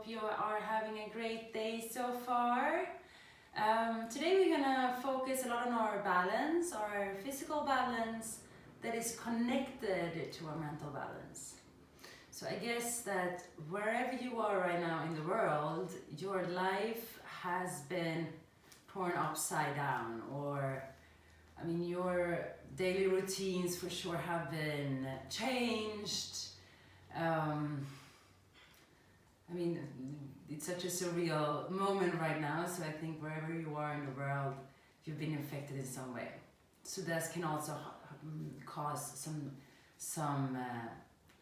you are having a great day so far. Today we're gonna focus a lot on our balance, our physical balance that is connected to our mental balance. So I guess that wherever you are right now in the world, your life has been torn upside down, or I mean your daily routines for sure have been changed. I mean, it's such a surreal moment right now, so I think wherever you are in the world, you've been affected in some way. So that can also cause some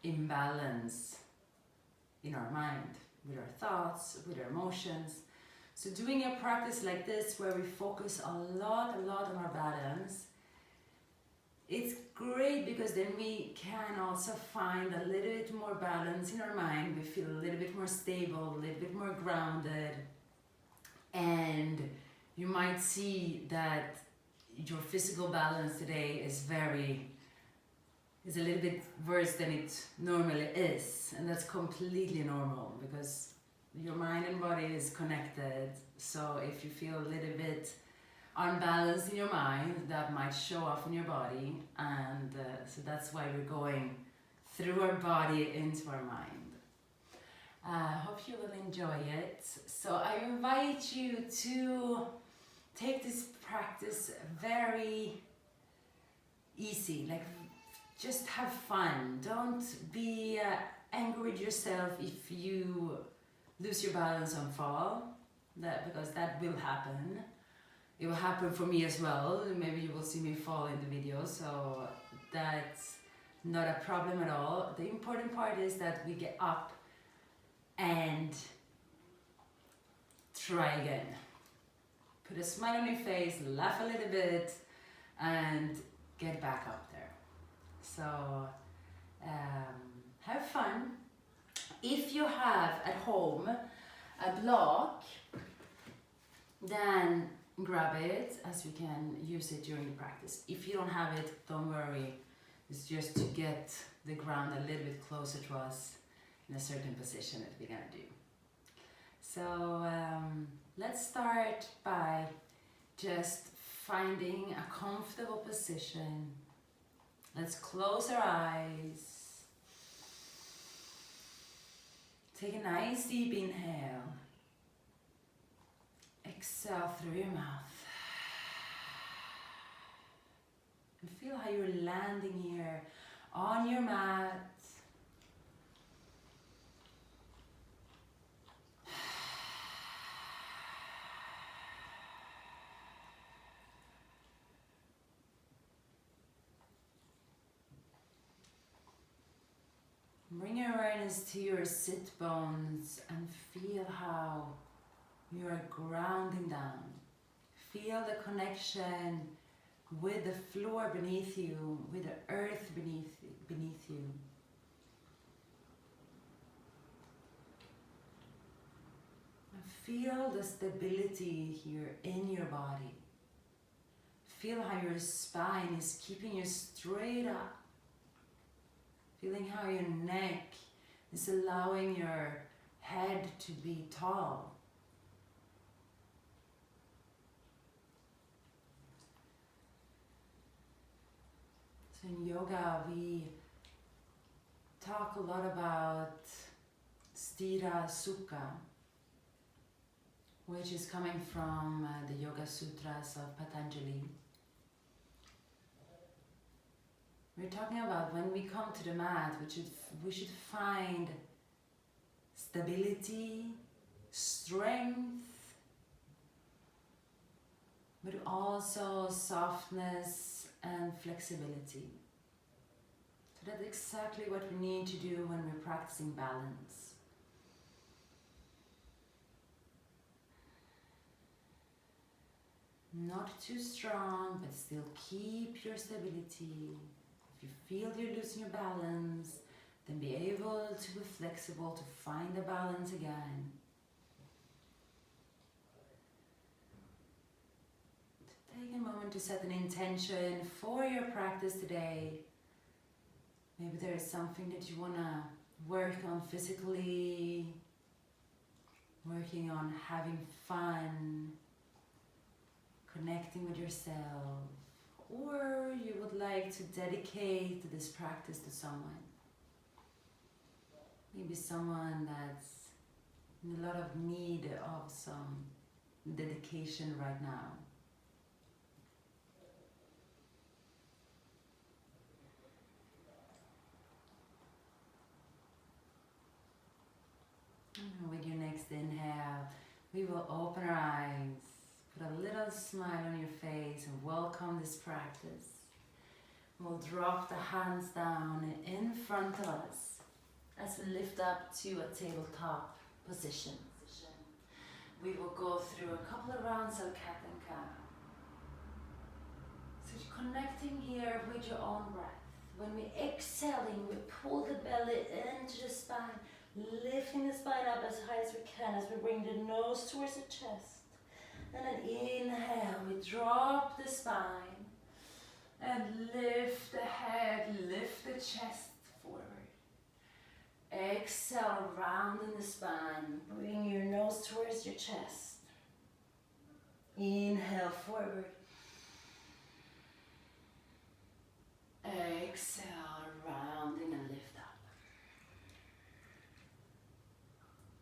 imbalance in our mind, with our thoughts, with our emotions. So doing a practice like this, where we focus a lot on our balance, it's great because then we can also find a little bit more balance in our mind. We feel a little bit more stable, a little bit more grounded. And you might see that your physical balance today is a little bit worse than it normally is. And that's completely normal because your mind and body is connected. So if you feel a little bit unbalanced in your mind, that might show off in your body, and so that's why we're going through our body into our mind. Hope you will enjoy it. So I invite you to take this practice very easy, like just have fun. Don't be angry with yourself if you lose your balance and fall, because that will happen. It will happen for me as well. Maybe you will see me fall in the video, so that's not a problem at all. The important part is that we get up and try again. Put a smile on your face, laugh a little bit, and get back up there. So have fun. If you have at home a block, then grab it, as you can use it during the practice. If you don't have it, don't worry. It's just to get the ground a little bit closer to us in a certain position that we're gonna do. So let's start by just finding a comfortable position. Let's close our eyes. Take a nice deep inhale. Exhale through your mouth. And feel how you're landing here on your mat. Bring your awareness to your sit bones and feel how you are grounding down. Feel the connection with the floor beneath you, with the earth beneath you. And feel the stability here in your body. Feel how your spine is keeping you straight up. Feeling how your neck is allowing your head to be tall. So in yoga, we talk a lot about Stira Sukha, which is coming from the Yoga Sutras of Patanjali. We're talking about when we come to the mat, we should find stability, strength, but also softness and flexibility. So that's exactly what we need to do when we're practicing balance. Not too strong, but still keep your stability. If you feel you're losing your balance, then be able to be flexible to find the balance again. Take a moment to set an intention for your practice today. Maybe there is something that you want to work on physically. working on having fun, connecting with yourself, or you would like to dedicate this practice to someone. Maybe someone that's in a lot of need of some dedication right now. And with your next inhale, we will open our eyes, put a little smile on your face and welcome this practice. We'll drop the hands down in front of us as we lift up to a tabletop position. We will go through a couple of rounds of cat and cow. So you're connecting here with your own breath. When we're exhaling, we pull the belly into the spine, lifting the spine up as high as we can as we bring the nose towards the chest. And then inhale, we drop the spine and lift the head, lift the chest forward. Exhale, rounding the spine, bring your nose towards your chest. Inhale, forward. Exhale, rounding and lift up.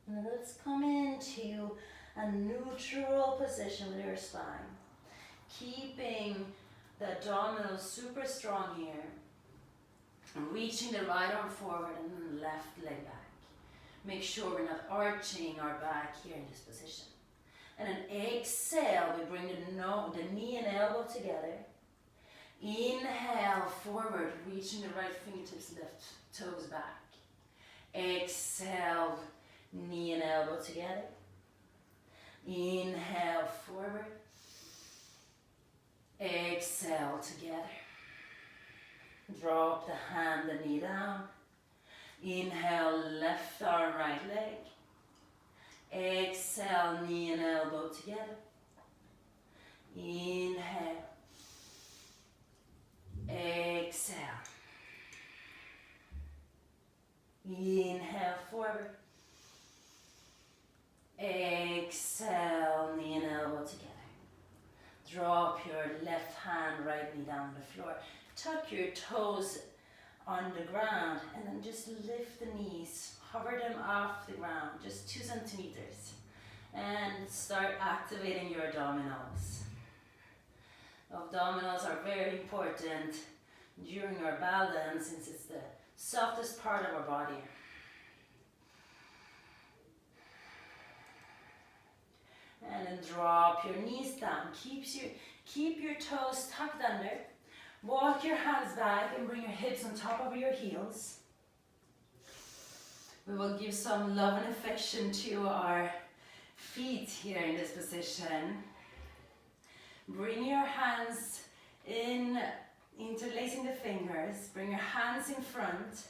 And let's come into a neutral position with your spine. Keeping the abdominals super strong here. And reaching the right arm forward and then left leg back. Make sure we're not arching our back here in this position. And then exhale, we bring the knee and elbow together. Inhale, forward, reaching the right fingertips, left toes back. Exhale, knee and elbow together. Inhale, forward. Exhale, together. Drop the hand and knee down. Inhale, left arm, right leg. Exhale, knee and elbow together. Inhale. Exhale. Inhale, forward. Exhale, knee and elbow together. Drop your left hand, right knee down on the floor. Tuck your toes on the ground and then just lift the knees. Hover them off the ground, just 2 centimeters. And start activating your abdominals. Abdominals are very important during our balance since it's the softest part of our body. And then drop your knees down. Keep your toes tucked under. Walk your hands back and bring your hips on top of your heels. We will give some love and affection to our feet here in this position. Bring your hands in, interlacing the fingers. Bring your hands in front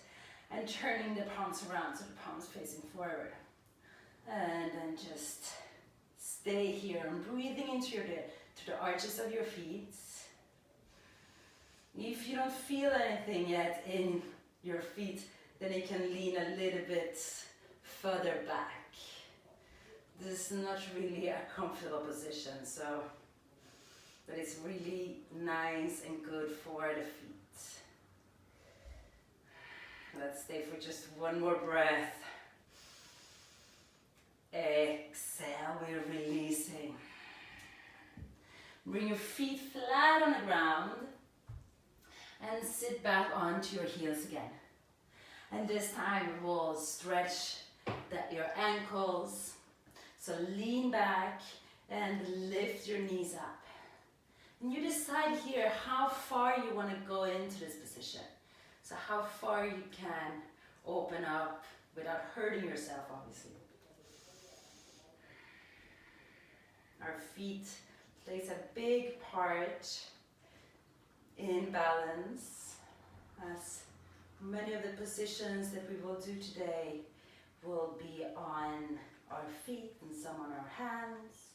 and turning the palms around so the palms facing forward. And then just stay here and breathing into the arches of your feet. If you don't feel anything yet in your feet, then you can lean a little bit further back. This is not really a comfortable position, but it's really nice and good for the feet. Let's stay for just one more breath. Exhale, we're releasing. Bring your feet flat on the ground and sit back onto your heels again. And this time we'll stretch your ankles. So lean back and lift your knees up. And you decide here how far you want to go into this position. So how far you can open up without hurting yourself, obviously. Our feet plays a big part in balance, as many of the positions that we will do today will be on our feet and some on our hands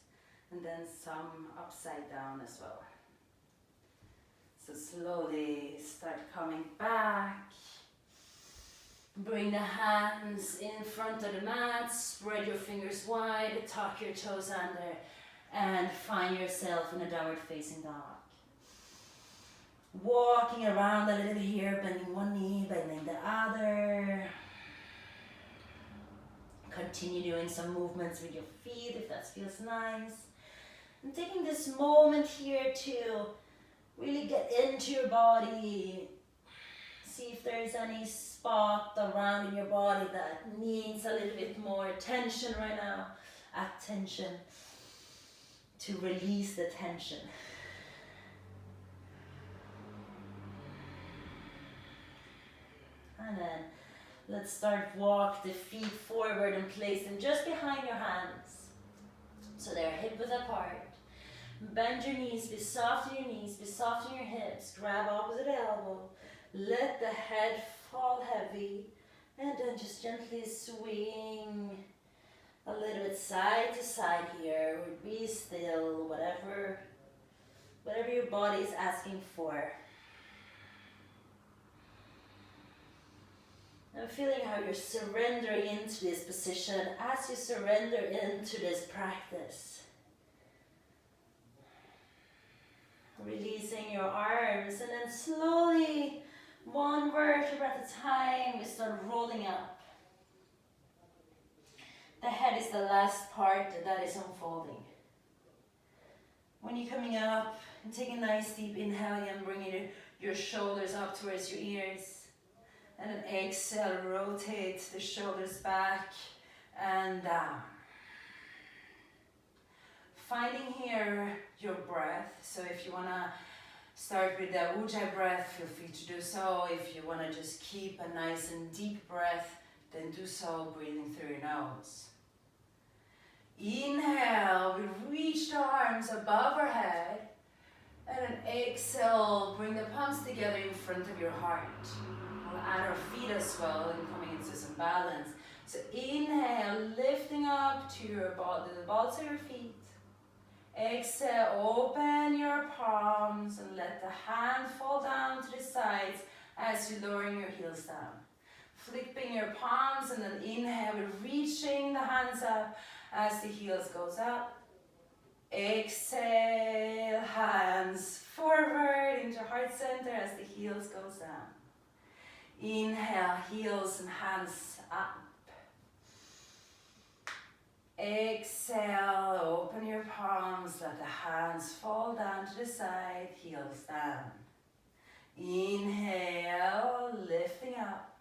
and then some upside down as well. So slowly start coming back Bring the hands in front of the mat, spread your fingers wide, tuck your toes under, and find yourself in a downward facing dog. Walking around a little bit here, bending one knee, bending the other. Continue doing some movements with your feet if that feels nice. And taking this moment here to really get into your body. See if there is any spot around in your body that needs a little bit more attention right now. Attention. To release the tension. And then let's start walk the feet forward and place them just behind your hands. So they're hip width apart. Bend your knees, be soft in your knees, be soft in your hips. Grab opposite elbow. Let the head fall heavy. And then just gently swing a little bit side to side here. Or be still, whatever your body is asking for. And feeling how you're surrendering into this position as you surrender into this practice. Releasing your arms and then slowly, one vertebra at a time, we start rolling up. The head is the last part that is unfolding. When you're coming up and taking a nice deep inhale and bringing your shoulders up towards your ears. And then exhale, rotate the shoulders back and down. Finding here your breath. So if you want to start with the Ujjayi breath, feel free to do so. If you want to just keep a nice and deep breath, then do so, breathing through your nose. Inhale, we reach the arms above our head. And then exhale, bring the palms together in front of your heart. We'll add our feet as well and coming into some balance. So inhale, lifting up to the balls of your feet. Exhale, open your palms and let the hand fall down to the sides as you're lowering your heels down. Flipping your palms and then inhale, reaching the hands up as the heels goes up. Exhale, hands forward into heart center as the heels goes down. Inhale, heels and hands up. Exhale, open your palms, let the hands fall down to the side, heels down. Inhale, lifting up.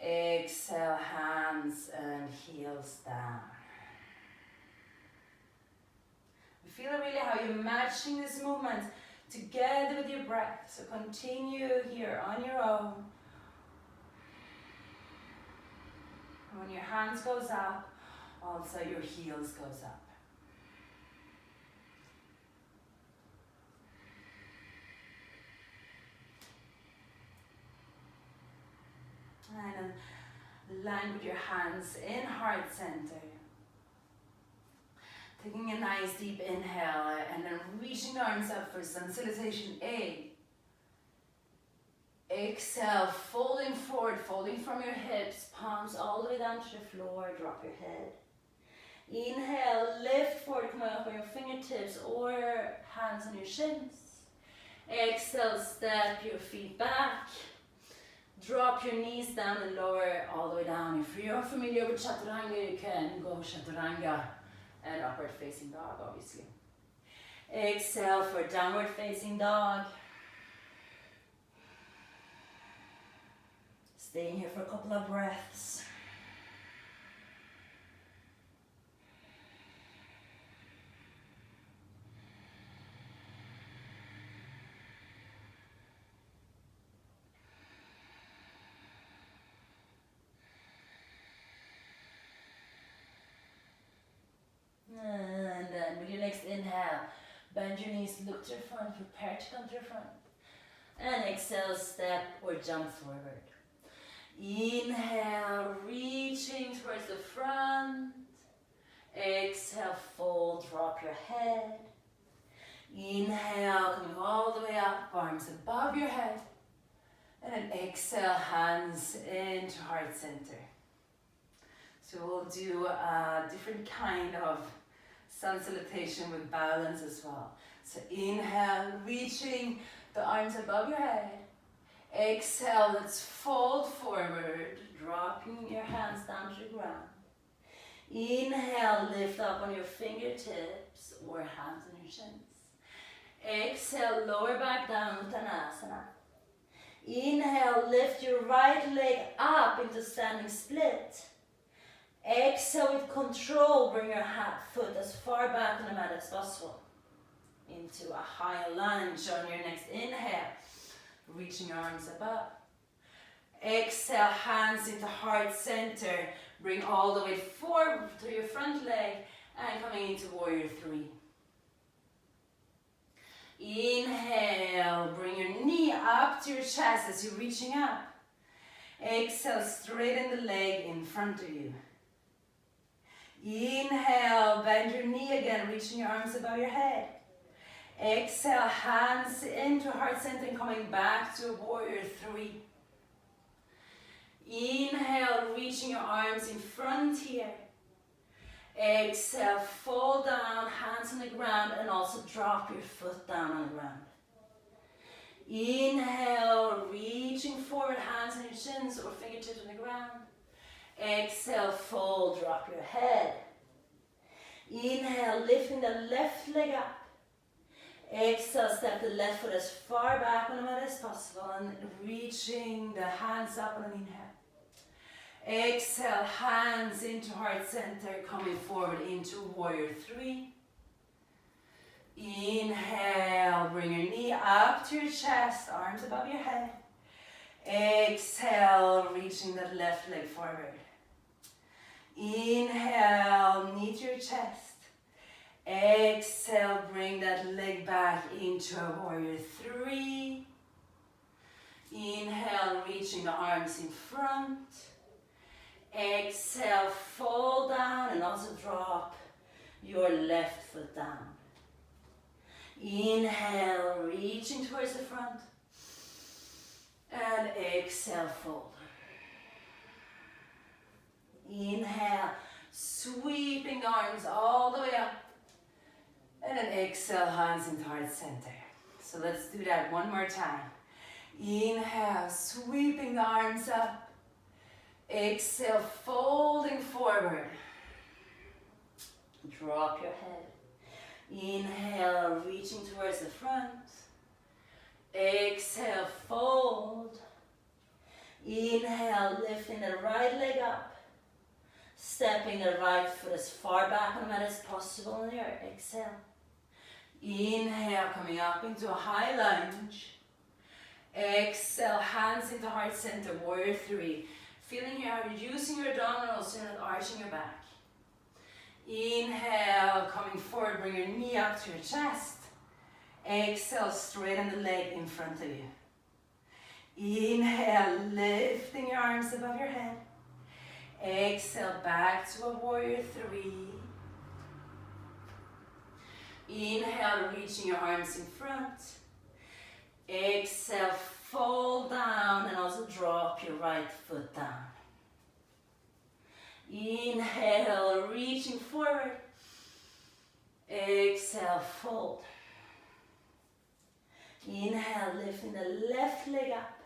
Exhale, hands and heels down. Feel really how you're matching this movement together with your breath. So continue here on your own. When your hands goes up, also your heels goes up. And then land with your hands in heart center. Taking a nice deep inhale and then reaching the arms up for some salutation A. Exhale, folding forward, folding from your hips, palms all the way down to the floor, drop your head. Inhale, lift forward, come up on your fingertips or hands on your shins. Exhale, step your feet back. Drop your knees down and lower all the way down. If you're familiar with Chaturanga, you can go Chaturanga and upward facing dog, obviously. Exhale for downward facing dog. Staying here for a couple of breaths. And then with your next inhale, bend your knees, look to your front, prepare to come to your front. And exhale, step or jump forward. Inhale, reaching towards the front. Exhale, fold, drop your head. Inhale, coming all the way up, arms above your head. And then exhale, hands into heart center. So we'll do a different kind of sun salutation with balance as well. So inhale, reaching the arms above your head. Exhale, let's fold forward, dropping your hands down to the ground. Inhale, lift up on your fingertips or hands on your shins. Exhale, lower back down, Uttanasana. Inhale, lift your right leg up into standing split. Exhale with control, bring your foot as far back on the mat as possible. Into a high lunge on your next inhale, reaching your arms above. Exhale, hands into heart center. Bring all the way forward to your front leg and coming into warrior three. Inhale, bring your knee up to your chest as you're reaching up. Exhale, straighten the leg in front of you. Inhale, bend your knee again, reaching your arms above your head. Exhale, hands into heart center and coming back to warrior three. Inhale, reaching your arms in front here. Exhale, fall down, hands on the ground, and also drop your foot down on the ground. Inhale, reaching forward, hands on your shins or fingertips on the ground. Exhale, fold, drop your head. Inhale, lifting the left leg up. Exhale, step the left foot as far back on the mat as possible and reaching the hands up on an inhale. Exhale, hands into heart center, coming forward into warrior three. Inhale, bring your knee up to your chest, arms above your head. Exhale, reaching that left leg forward. Inhale, knee to your chest. Exhale, bring that leg back into a warrior three. Inhale, reaching the arms in front. Exhale, fall down and also drop your left foot down. Inhale, reaching towards the front. And exhale, fold. Inhale, sweeping the arms all the way up. And then exhale, hands into heart center. So let's do that one more time. Inhale, sweeping the arms up. Exhale, folding forward. Drop your head. Inhale, reaching towards the front. Exhale, fold. Inhale, lifting the right leg up. Stepping the right foot as far back on the mat as possible in your exhale. Inhale, coming up into a high lunge. Exhale, hands into heart center, warrior three. Feeling here how you're using your abdominals so you're not arching your back. Inhale, coming forward, bring your knee up to your chest. Exhale, straighten the leg in front of you. Inhale, lifting your arms above your head. Exhale, back to a warrior three. Inhale, reaching your arms in front. Exhale, fall down and also drop your right foot down. Inhale, reaching forward. Exhale, fold. Inhale, lifting the left leg up.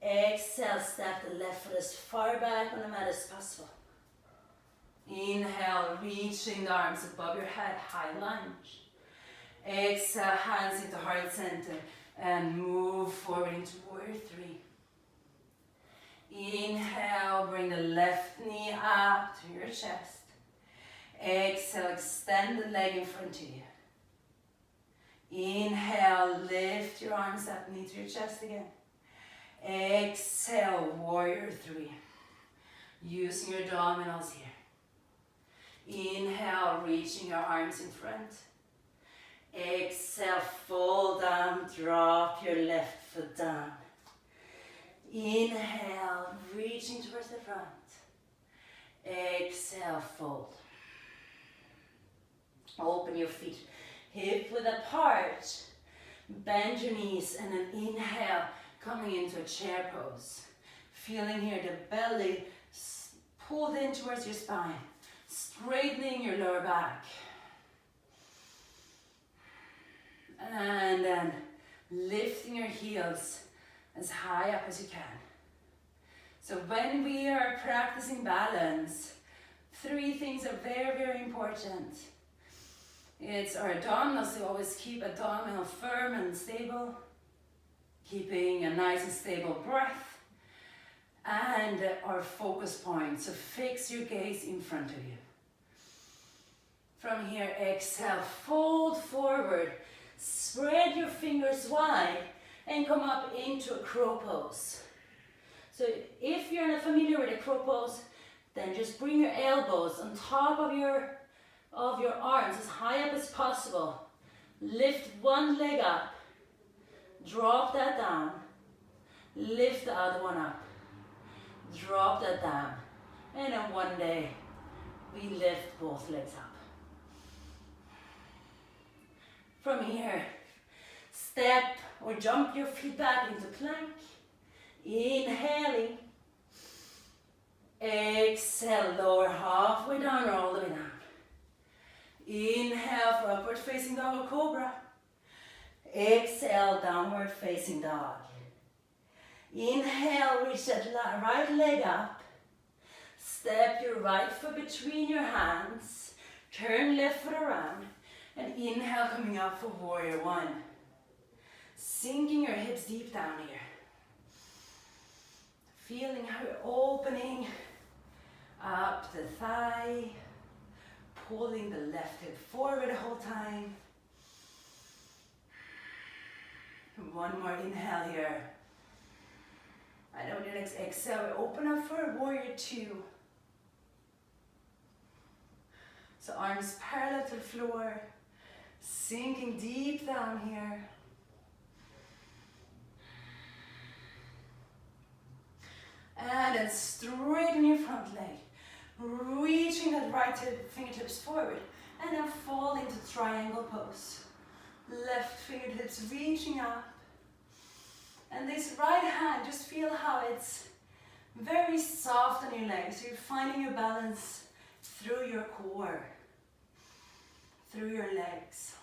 Exhale, step the left foot as far back on the mat as possible. Inhale, reaching the arms above your head, high lunge. Exhale, hands into heart center and move forward into warrior three. Inhale, bring the left knee up to your chest. Exhale, extend the leg in front of you. Inhale, lift your arms up, knee to your chest again. Exhale, warrior three. Using your abdominals here. Inhale, reaching your arms in front. Exhale, fall down, drop your left foot down. Inhale, reaching towards the front. Exhale, fold. Open your feet hip width apart. Bend your knees and then inhale, Coming into a chair pose. Feeling here the belly pulled in towards your spine. Straightening your lower back. And then lifting your heels as high up as you can. So when we are practicing balance, 3 things are very, very important. It's our abdominals, to always keep abdominal firm and stable, keeping a nice and stable breath, and our focus point, so fix your gaze in front of you. From here, exhale, fold forward, spread your fingers wide, and come up into a crow pose. So if you're not familiar with a crow pose, then just bring your elbows on top of your arms as high up as possible. Lift one leg up, drop that down, lift the other one up, drop that down, and then one day we lift both legs up. From here, step or jump your feet back into plank. Inhaling. Exhale, lower halfway down or all the way down. Inhale for upward facing dog or cobra. Exhale, downward facing dog. Inhale, reach that right leg up. Step your right foot between your hands. Turn left foot around. And inhale, coming up for warrior 1. Sinking your hips deep down here. Feeling how you're opening up the thigh. Pulling the left hip forward the whole time. And one more inhale here. And on your next exhale, open up for warrior 2. So arms parallel to the floor. Sinking deep down here. And then straighten your front leg. Reaching that right fingertips forward. And then fall into triangle pose. Left fingertips reaching up. And this right hand, just feel how it's very soft on your legs. So you're finding your balance through your core. Through your legs.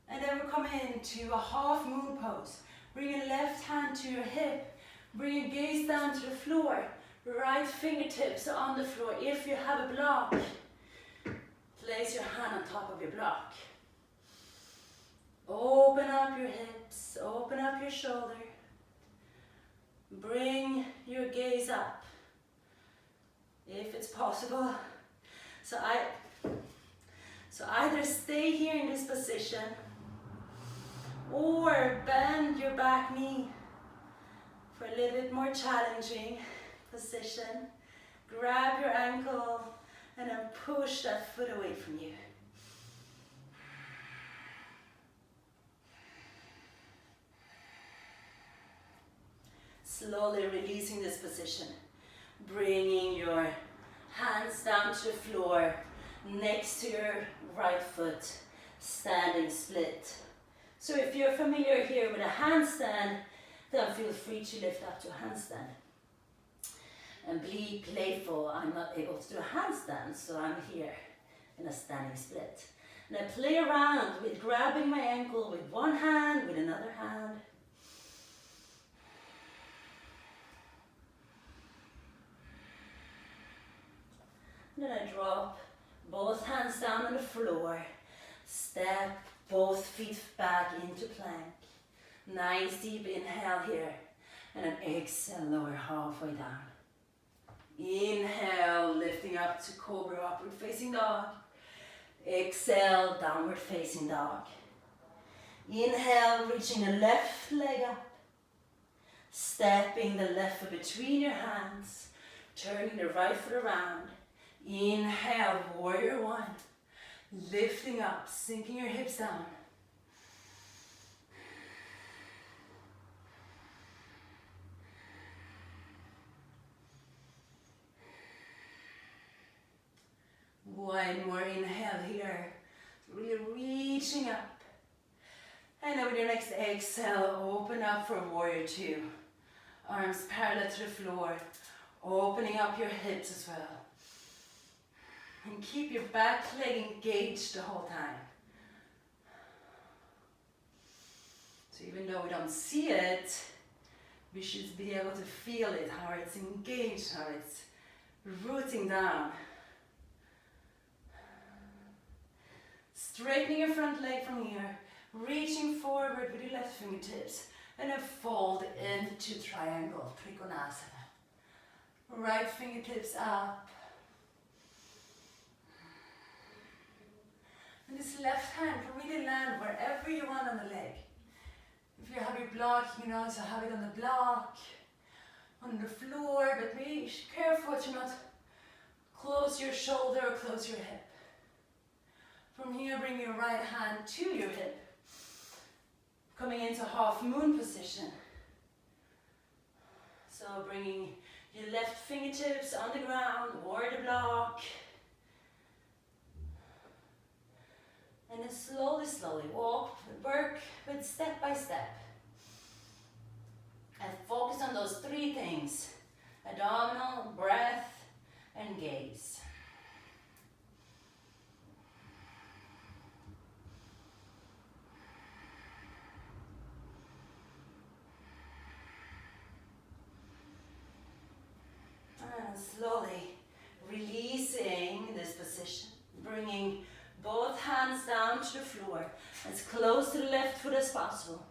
And then we're coming into a half moon pose. Bring your left hand to your hip. Bring your gaze down to the floor. Right fingertips on the floor. If you have a block, place your hand on top of your block. Open up your hips. Open up your shoulder. Bring your gaze up. If it's possible. So either stay here in this position or bend your back knee for a little bit more challenging position. Grab your ankle and then push that foot away from you. Slowly releasing this position. Bringing your hands down to the floor next to your right foot, standing split. So if you're familiar here with a handstand, then feel free to lift up to a handstand. And be playful. I'm not able to do a handstand, so I'm here in a standing split. And I play around with grabbing my ankle with one hand, with another hand. And then I drop both hands down on the floor. Step both feet back into plank. Nice deep inhale here. And then exhale, lower halfway down. Inhale, lifting up to cobra, upward facing dog. Exhale, downward facing dog. Inhale, reaching the left leg up. Stepping the left foot between your hands. Turning the right foot around. Inhale, warrior 1. Lifting up, sinking your hips down. One more inhale here. Really reaching up. And then with your next exhale, open up for warrior two. Arms parallel to the floor, opening up your hips as well. And keep your back leg engaged the whole time. So even though we don't see it, we should be able to feel it, how it's engaged, how it's rooting down. Straightening your front leg from here, reaching forward with your left fingertips, and then fold into triangle, trikonasana. Right fingertips up. And this left hand can really land wherever you want on the leg. If you have your block, you can also have it on the block, on the floor, but be careful to not close your shoulder or close your hip. From here, bring your right hand to your hip, coming into half moon position. So bringing your left fingertips on the ground or the block. And then slowly, slowly work with step by step. And focus on those three things: abdominal, breath, and gaze. And slowly releasing this position, bringing both hands down to the floor, as close to the left foot as possible.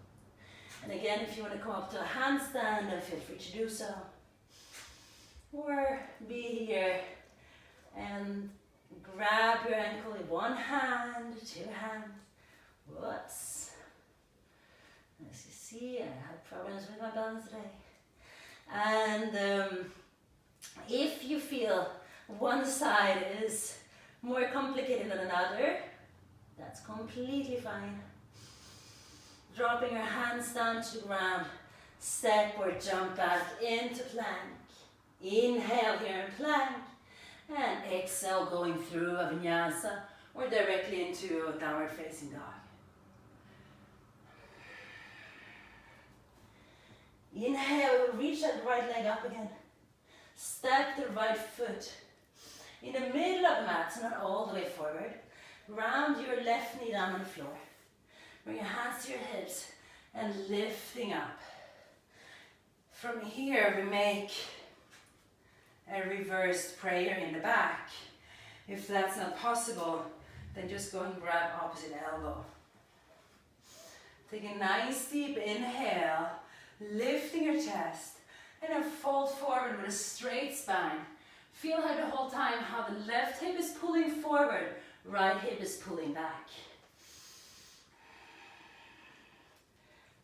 And again, if you want to come up to a handstand, then feel free to do so. Or be here and grab your ankle with one hand, two hands. Whoops. As you see, I had problems with my balance today. And if you feel one side is more complicated than another, that's completely fine. Dropping your hands down to the ground, step or jump back into plank. Inhale here in plank, and exhale going through a vinyasa or directly into a downward facing dog. Inhale, reach that right leg up again. Step the right foot in the middle of the mat, so not all the way forward. Round your left knee down on the floor. Bring your hands to your hips and lifting up. From here, we make a reversed prayer in the back. If that's not possible, then just go and grab opposite elbow. Take a nice deep inhale, lifting your chest, and then fold forward with a straight spine. Feel how the whole time how the left hip is pulling forward, right hip is pulling back.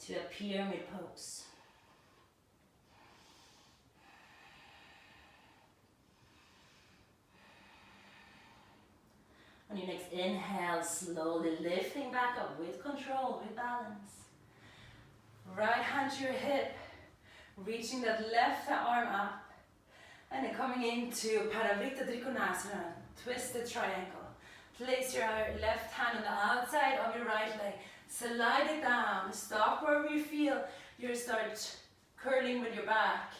To a pyramid pose. On your next inhale, slowly lifting back up with control, with balance. Right hand to your hip, reaching that left arm up, and then coming into Parivrtta Trikonasana, twisted triangle. Place your left hand on the outside of your right leg, slide it down, stop wherever you feel you start curling with your back,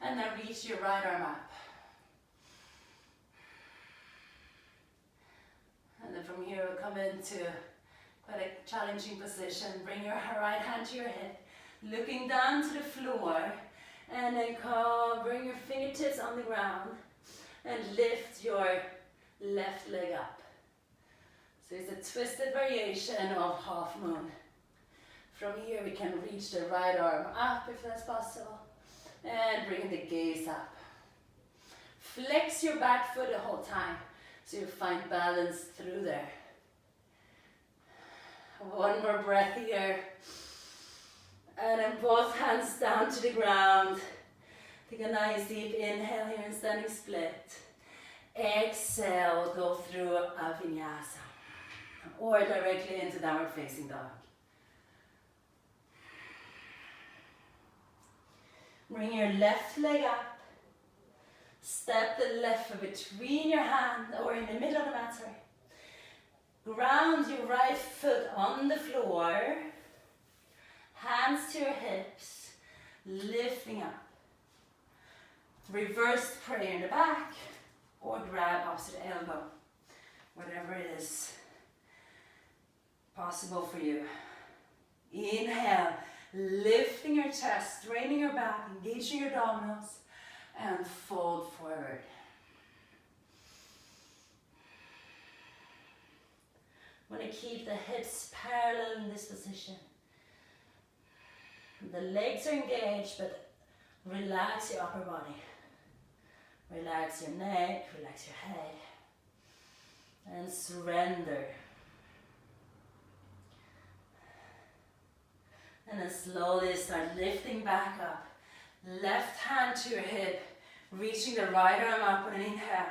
and then reach your right arm up. And then from here we'll come into quite a challenging position. Bring your right hand to your hip, looking down to the floor, and then bring your fingertips on the ground and lift your left leg up. So it's a twisted variation of half moon. From here we can reach the right arm up if that's possible, and bring the gaze up. Flex your back foot the whole time so you find balance through there. One more breath here. And then both hands down to the ground. Take a nice deep inhale here in standing split. Exhale, go through a vinyasa. Or directly into downward facing dog. Bring your left leg up. Step the left foot between your hand or in the middle of the mat, sorry. Ground your right foot on the floor. Hands to your hips, lifting up. Reverse prayer in the back, or grab opposite elbow, whatever it is possible for you. Inhale, lifting your chest, straining your back, engaging your abdominals, and fold forward. Want to keep the hips parallel in this position. The legs are engaged, but relax your upper body. Relax your neck, relax your head, and surrender. And then slowly start lifting back up. Left hand to your hip, reaching the right arm up on an inhale.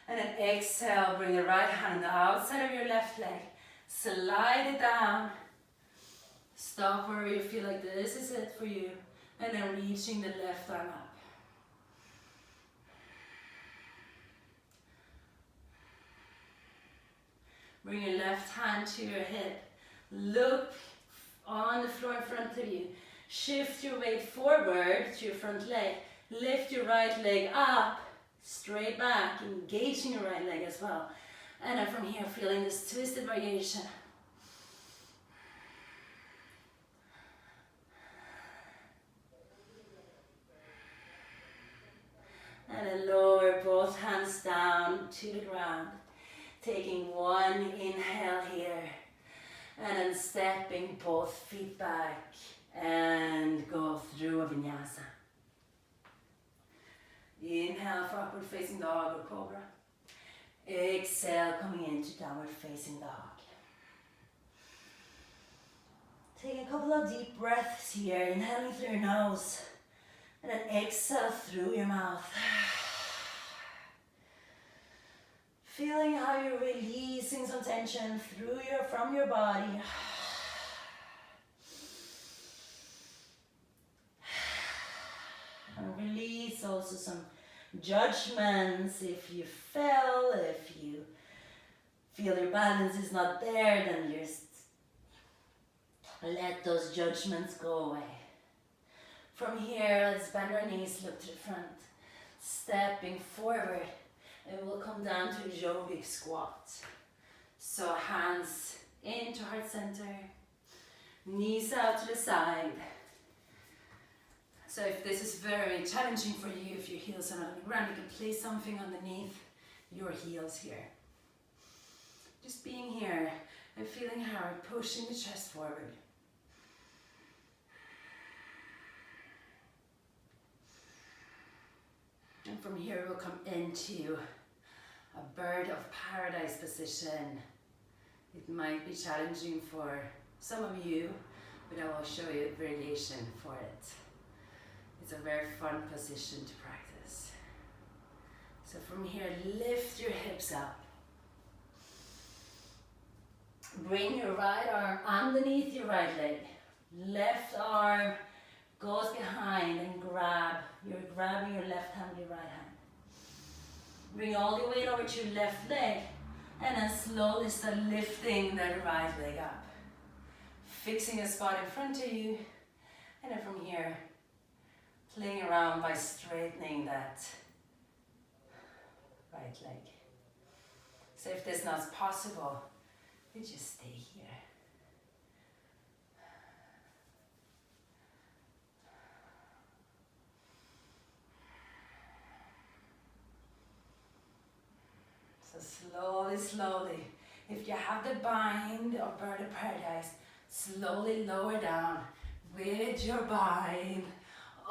And then exhale, bring the right hand on the outside of your left leg. Slide it down. Stop where you feel like this is it for you. And then reaching the left arm up. Bring your left hand to your hip. Look on the floor in front of you. Shift your weight forward to your front leg. Lift your right leg up, straight back, engaging your right leg as well. And then from here, feeling this twisted variation. And then lower both hands down to the ground. Taking one inhale here. And then stepping both feet back and go through a vinyasa. Inhale for upward facing dog or cobra. Exhale, coming into downward facing dog. Take a couple of deep breaths here, inhaling through your nose. And then exhale through your mouth. Feeling how you're releasing some tension from your body. And release also some judgments. If you fell, if you feel your balance is not there, then just let those judgments go away. From here, let's bend our knees, look to the front. Stepping forward, and we'll come down to yogic squat. So hands into heart center, knees out to the side. So if this is very challenging for you, if your heels are not on the ground, you can place something underneath your heels here. Just being here and feeling how we're pushing the chest forward. And from here we'll come into a bird of paradise position. It might be challenging for some of you, but I will show you a variation for it. It's a very fun position to practice. So from here, lift your hips up. Bring your right arm underneath your right leg. Left arm goes behind and grab. You're grabbing your left hand with your right hand. Bring all the weight over to your left leg. And then slowly start lifting that right leg up. Fixing a spot in front of you. And then from here, playing around by straightening that right leg. So if this is not possible, you just stay here. So slowly, slowly, if you have the bind or bird of paradise, slowly lower down with your bind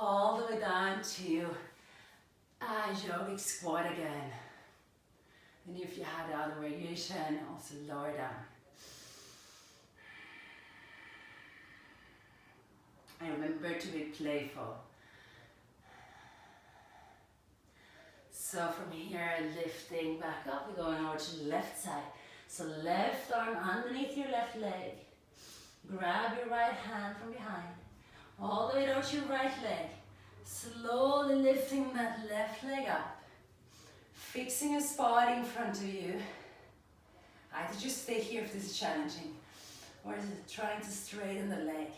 all the way down to a yogic squat again. And if you had the other variation, also lower down. And remember to be playful. So from here, lifting back up, we're going over to the left side. So left arm underneath your left leg. Grab your right hand from behind. All the way down to your right leg. Slowly lifting that left leg up. Fixing a spot in front of you. Either just stay here if this is challenging, or is it trying to straighten the leg.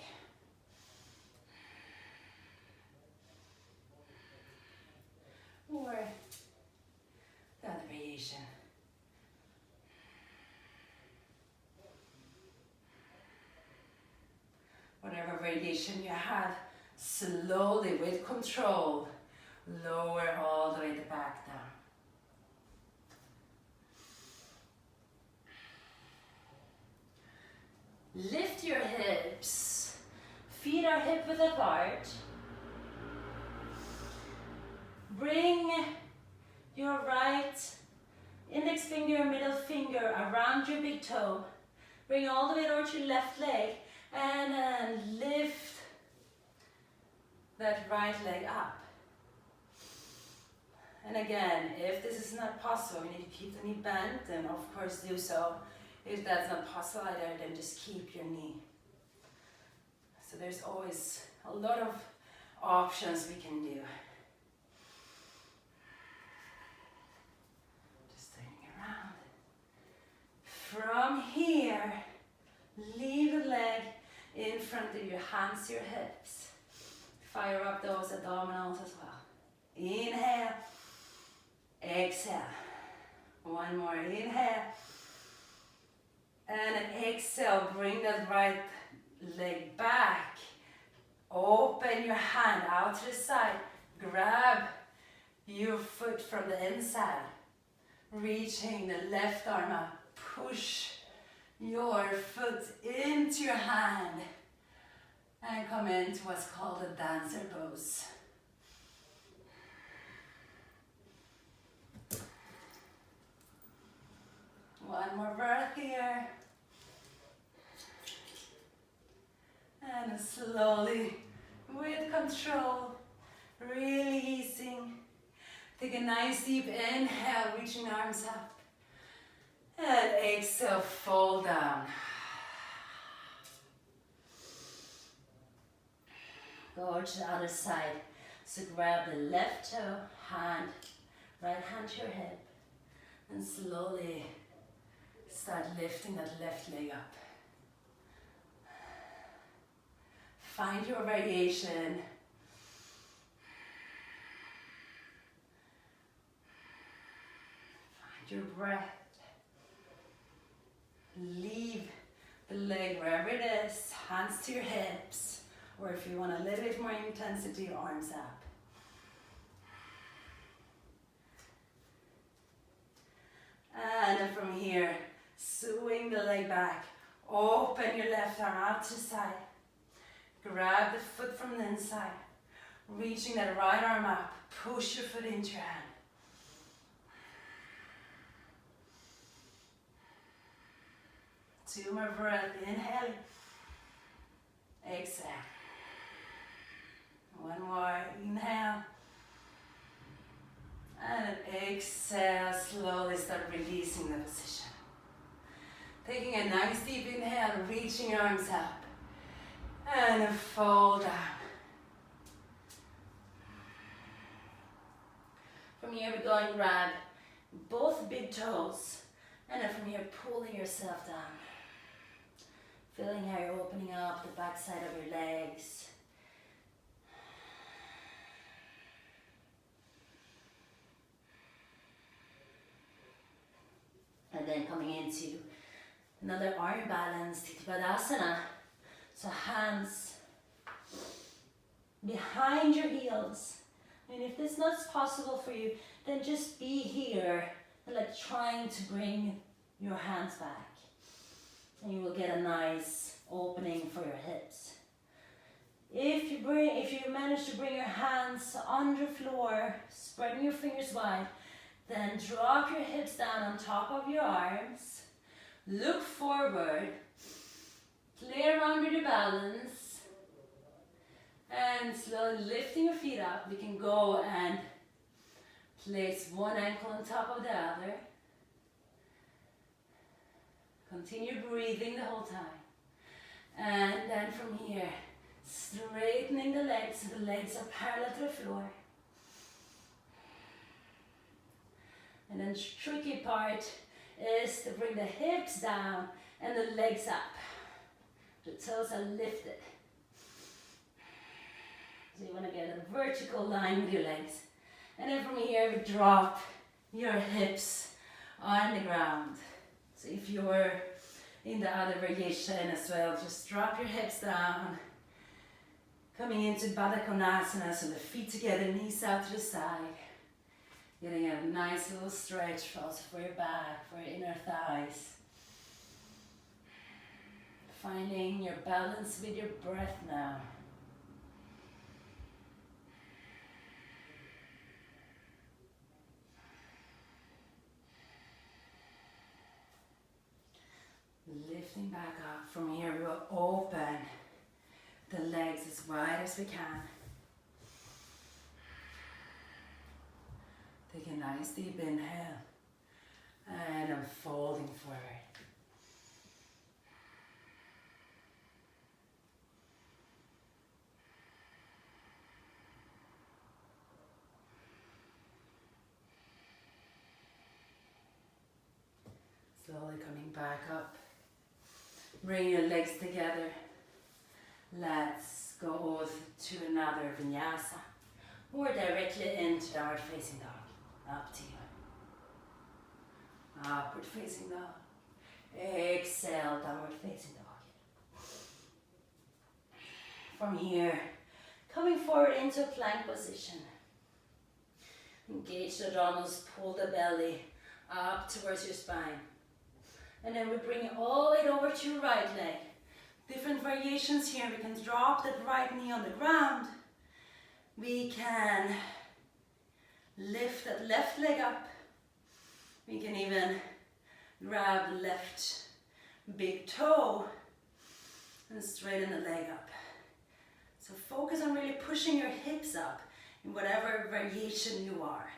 variation you have, slowly with control, lower all the way the back down. Lift your hips, feet are hip width apart. Bring your right index finger, middle finger around your big toe. Bring all the way towards your left leg and then lift that right leg up. And again, if this is not possible, you need to keep the knee bent, then of course do so. If that's not possible either, then just keep your knee. So there's always a lot of options we can do. Just turning around. From here, leave the leg in front of your hands, your hips. Fire up those abdominals as well. Inhale, exhale. One more, inhale. And an exhale, bring that right leg back. Open your hand out to the side. Grab your foot from the inside. Reaching the left arm up. Push your foot into your hand. And come into what's called a dancer pose. One more breath here. And slowly, with control, releasing. Take a nice deep inhale, reaching arms up. And exhale, fall down. Go to the other side. So grab the left toe, hand, right hand to your hip. And slowly start lifting that left leg up. Find your variation. Find your breath. Leave the leg wherever it is, hands to your hips, or if you want a little bit more intensity, arms up. And then from here, swing the leg back. Open your left arm out to the side. Grab the foot from the inside. Reaching that right arm up. Push your foot into your hand. Two more breaths. Inhale. Exhale. One more. Inhale. And exhale. Slowly start releasing the position. Taking a nice deep inhale. Reaching your arms up. And fold down. From here we're going to grab both big toes. And then from here pulling yourself down. Feeling how you're opening up the back side of your legs. And then coming into another unbalanced Padasana. So hands behind your heels. And if this is not possible for you, then just be here and like trying to bring your hands back. And you will get a nice opening for your hips. If you manage to bring your hands under floor, spreading your fingers wide, then drop your hips down on top of your arms. Look forward. Play around with your balance. And slowly lifting your feet up. We can go and place one ankle on top of the other. Continue breathing the whole time. And then from here, straightening the legs so the legs are parallel to the floor. And then the tricky part is to bring the hips down and the legs up. The toes are lifted. So you want to get a vertical line with your legs. And then from here we drop your hips on the ground. So if you're in the other variation as well, just drop your hips down Coming into Baddha Konasana, so the feet together, knees out to the side. Getting a nice little stretch also for your back, for your inner thighs. Finding your balance with your breath now. Lifting back up. From here we will open the legs as wide as we can. Take a nice deep inhale and I'm folding forward. Slowly coming back up. Bring your legs together. Let's go to another vinyasa or directly into downward facing dog. Up to you. Upward facing dog. Exhale, downward facing dog. From here, coming forward into a plank position. Engage the abdominals, pull the belly up towards your spine. And then we bring it all the way over to your right leg. Different variations here. We can drop that right knee on the ground. We can lift that left leg up. We can even grab the left big toe and straighten the leg up. So focus on really pushing your hips up in whatever variation you are.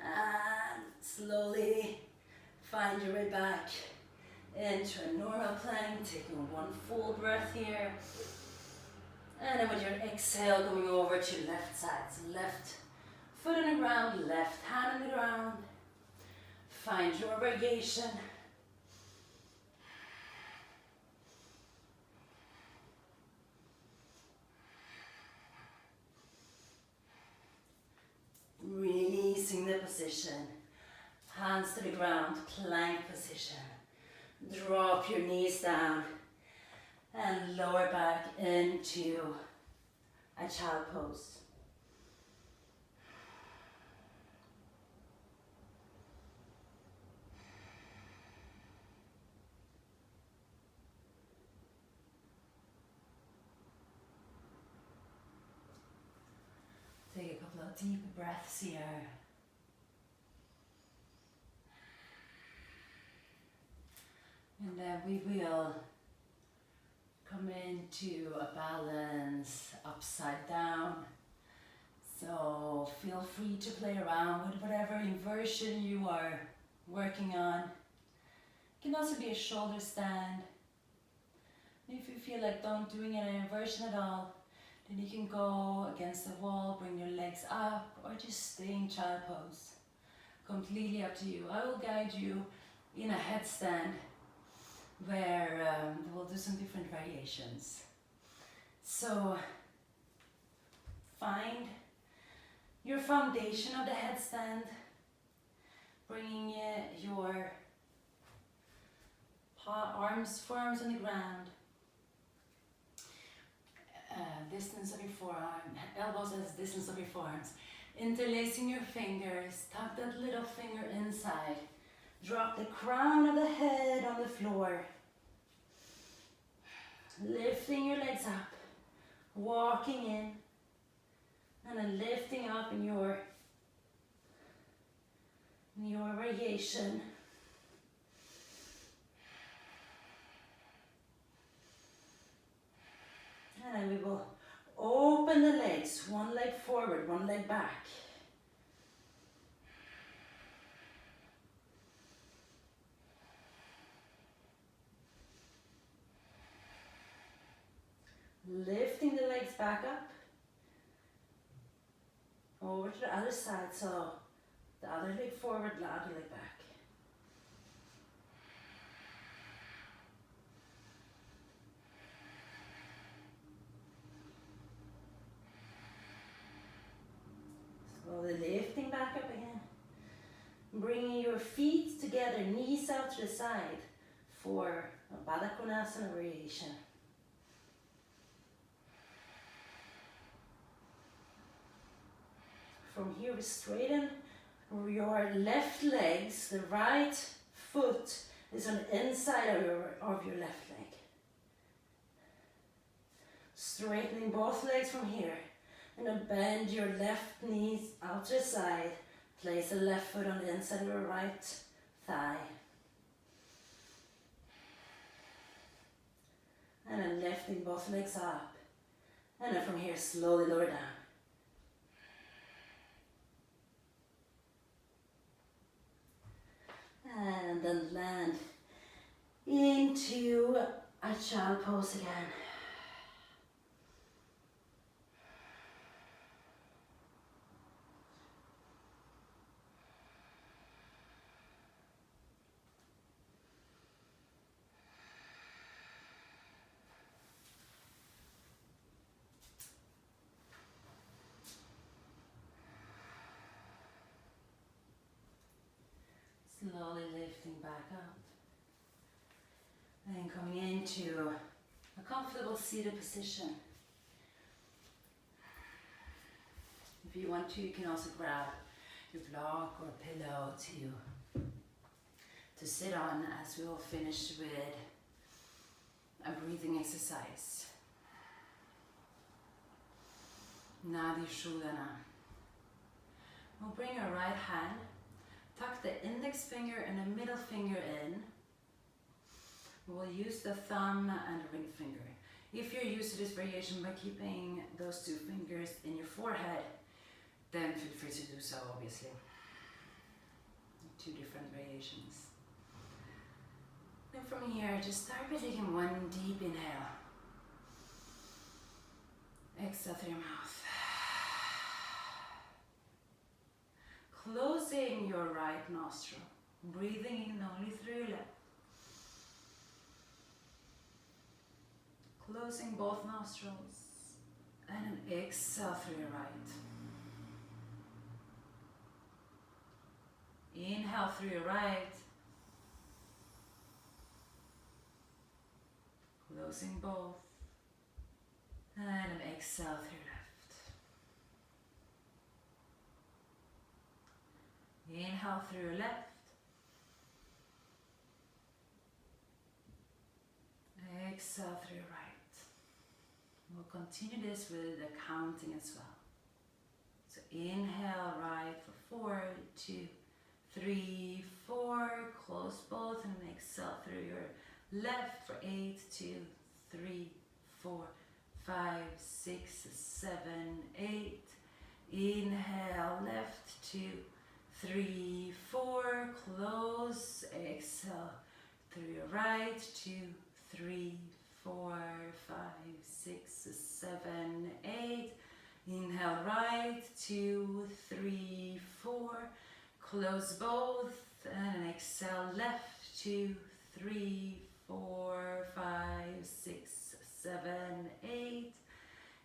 And slowly find your way back into a normal plank, taking one full breath here. And then with your exhale, going over to left side. So left foot on the ground, left hand on the ground. Find your variation. Releasing the position. Hands to the ground, plank position. Drop your knees down and lower back into a child pose. Take a couple of deep breaths here. And then we will come into a balance upside down. So feel free to play around with whatever inversion you are working on. It can also be a shoulder stand. If you feel like doing an inversion at all, then you can go against the wall, bring your legs up, or just stay in child pose. Completely up to you. I will guide you in a headstand where we'll do some different variations. So find your foundation of the headstand, bringing your forearms on the ground, distance of your forearm, elbows as distance of your forearms, interlacing your fingers, tuck that little finger inside, drop the crown of the head on the floor, lifting your legs up, walking in, and then lifting up in your variation. And then we will open the legs, one leg forward, one leg back. Lifting the legs back up, over to the other side, so the other leg forward, the other leg back. Slowly lifting back up again, bringing your feet together, knees out to the side for a Baddha Konasana variation. from here we straighten your left legs. The right foot is on the inside of your left leg. Straightening both legs from here. And then bend your left knees out to the side. Place the left foot on the inside of your right thigh. And then lifting both legs up. And then from here, slowly lower down. And then land into a child pose again. Slowly lifting back up and coming into a comfortable seated position. If you want to, you can also grab your block or pillow to sit on as we will finish with a breathing exercise. Nadi Shodhana. We'll bring your right hand. Tuck the index finger and the middle finger in. We will use the thumb and the ring finger. If you're used to this variation by keeping those two fingers in your forehead, then feel free to do so, obviously. Two different variations. Then from here, just start by taking one deep inhale. Exhale through your mouth. Closing your right nostril, breathing in only through your left. Closing both nostrils, and then exhale through your right. Inhale through your right. Closing both, and then exhale through your left. Inhale through your left. Exhale through your right. We'll continue this with the counting as well. So inhale right for 4, 2, 3, 4. Close both and exhale through your left for 8, 2, 3, 4, 5, 6, 7, 8. Inhale left 2, 3, 4, close, exhale through your right, 2, 3, 4, 5, 6, 7, 8. Inhale right, 2, 3, 4, close both, and exhale left, 2, 3, 4, 5, 6, 7, 8.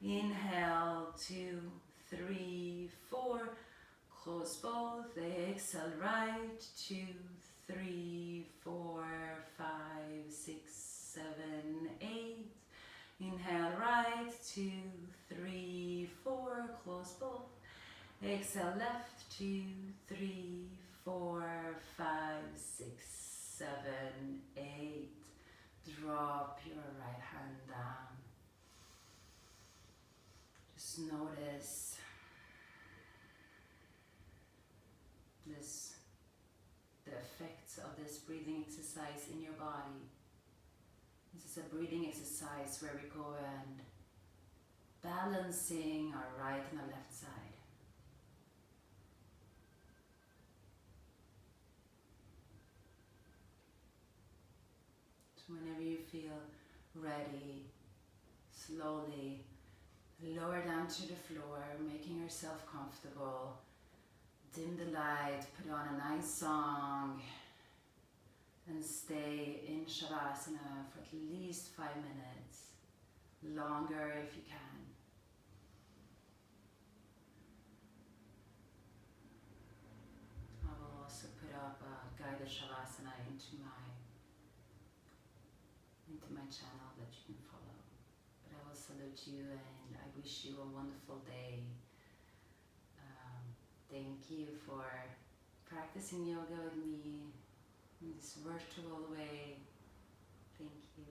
Inhale, 2, 3, 4. Close both, exhale right, 2, 3, 4, 5, 6, 7, 8. Inhale right, 2, 3, 4, close both. Exhale left, 2, 3, 4, 5, 6, 7, 8. Drop your right hand down. Just notice the effects of this breathing exercise in your body. This is a breathing exercise where we go and balancing our right and our left side. So whenever you feel ready, slowly lower down to the floor, making yourself comfortable. Dim the light, put on a nice song, and stay in Shavasana for at least 5 minutes, longer if you can. I will also put up a guided Shavasana into my channel that you can follow. But I will salute you and I wish you a wonderful day. Thank you for practicing yoga with me in this virtual way. Thank you.